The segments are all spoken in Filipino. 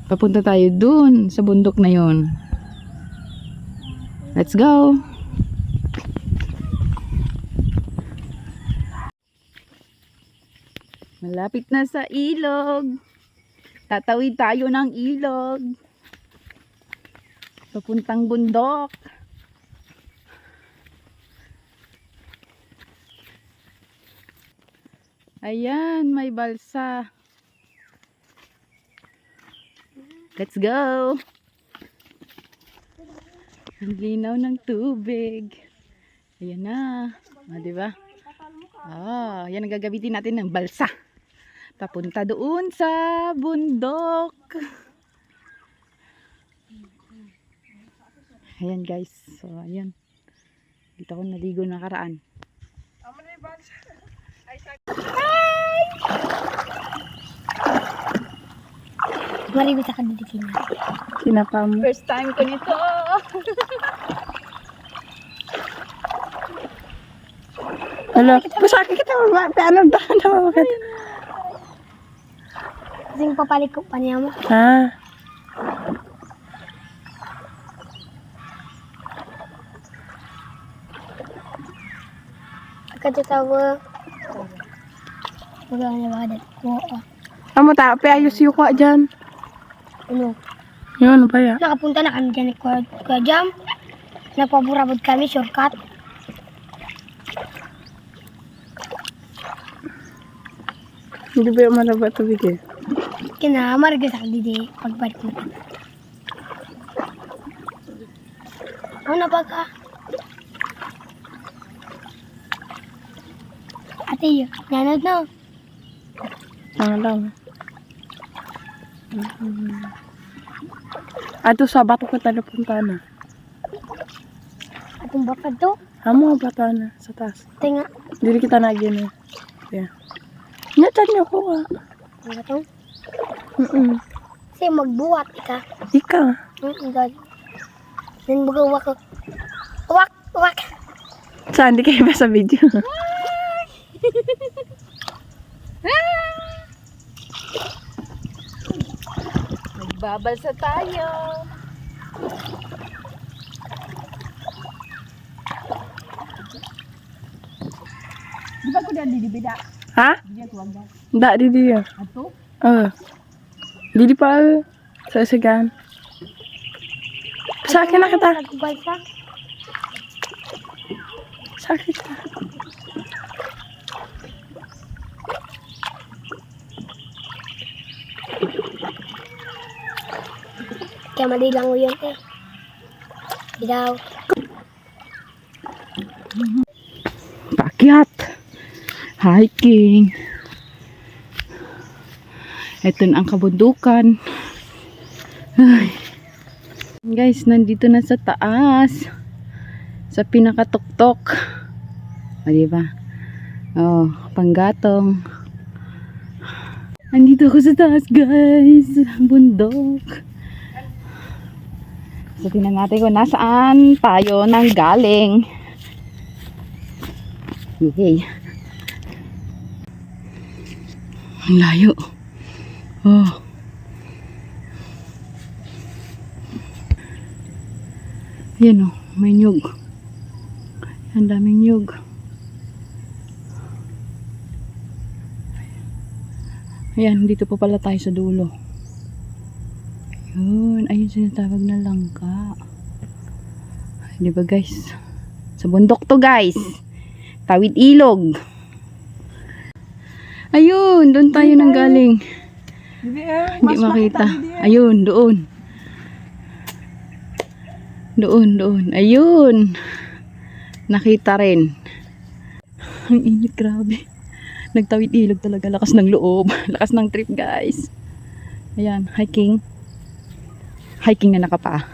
Papunta tayo dun sa bundok na yon. Let's go! Malapit na sa ilog. Tatawid tayo ng ilog. Papuntang bundok. Ayan, may balsa. Let's go! Ang linaw ng tubig. Ayan na. Diba? Yan ang gagamitin natin ng balsa. Papunta doon sa bundok. Ayan guys. So, ayan. Dito ako naligo nakaraan. Maligo sa kandidikin. Sinapam. First time ko nito. Hala, pasakit kita. Paano ba? Bakit? Kasing papalik ko pa niya mo. Ha? Pagkatatawa. Wala na ba dad? Oo. Amo ta, ayos yung kwa dyan. Ano? Yun, ano ba ya? Nakapunta na kami dyan ni Kuya Jam. Napaburabod kami, shortcut. Hindi ba yung malaba tubig eh? Kinamarga sa didi pagbalik mo. Ano ba ka? Ate yun, nanod na. Ano lang. Ato sa bato ka tayo punta na. Atong bakad to. Amo bata na sa taas. Tinga. Dili kita na gini. Yeah. Nyatan niyo ko nga. Ano to? Kasi magbuhat ka. Ika. God. Then magawa ko. Wak! Wak! Saan? Di kayo ba sa video? Magbabalsa tayo. Di ba ko na didibida? Ha? Hindi, di ya. Ato? Didi pa sa sigan. Sa akin na kita. Sa akin kita. Kaya mali lang mo yun eh. Bidaw. Pakyat. Hiking. Ito na ang kabundukan. Ay. Guys, nandito na sa taas. Sa pinakatuktok. O, diba? Oh, panggatong. Andito ako sa taas, guys. Bundok. So, tingnan natin kung nasaan tayo nang galing. Yay. Ang layo. Oh. Ayan oh, may nyug. Ang daming nyug. Ayan, dito pa pala tayo sa dulo. Ayun, ayun sinatawag na langka. Diba guys? Sa bundok to guys. Tawid ilog. Ayun, doon tayo nang galing. Hindi makita. Ayun, doon. Doon. Ayun. Nakita rin. Ang init, grabe. Nagtawid ilog talaga. Lakas ng loob. Lakas ng trip, guys. Ayan, hiking. Hiking na nakapa.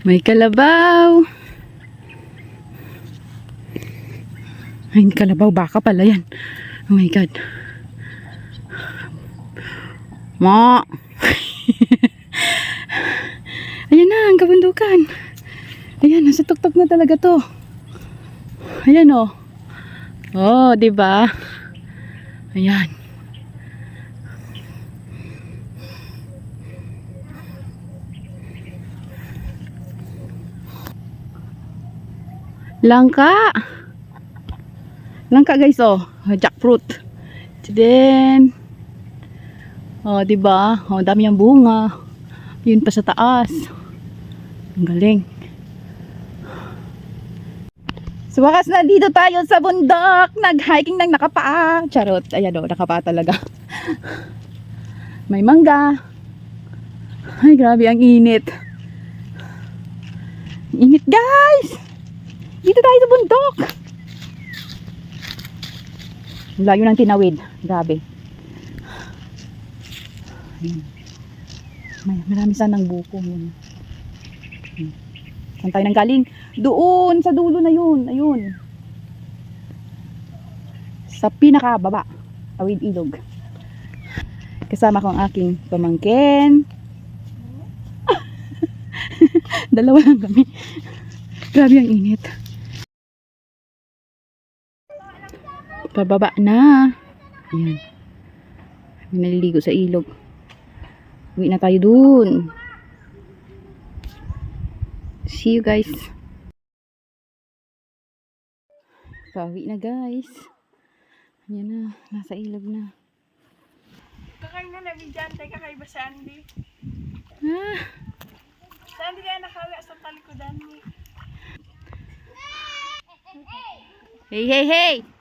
May kalabaw. Ay, kalabaw. Baka pala yan. Oh my God. Ma! Ayan na, ang kabundukan. Ayan, nasa tuktok na talaga to. Ayan oh. Oh, 'di ba? Ayan. Langka. Langka guys, oh. Jackfruit. Then, oh, diba? Oh, dami ang bunga. Yun pa sa taas. Ang galing. So, wakas na dito tayo sa bundok. Nag-hiking ng nakapaa. Charot. Ayan o, nakapaa talaga. May mangga. Ay, grabe ang init. Init guys. Dito tayo sa bundok. Layo ng tinawid. Grabe. Ayan. Marami sanang buko. Saan tayo nang galing? Doon, sa dulo na yun. Ayun. Sa pinakababa. Tawid ilog. Kasama ko ang aking pamangkin. Dalawa lang kami. Grabe ang init. Pababa na. Ayan. May naliligo sa ilog. Uwi na tayo dun. See you guys. Pauwi na guys. Ayan na. Nasa ilog na. Kakain na namin dyan. Teka, kakaiba si Andy. Ah. Si Andy kaya nakawi sa talikodan mo. Hey, hey, hey!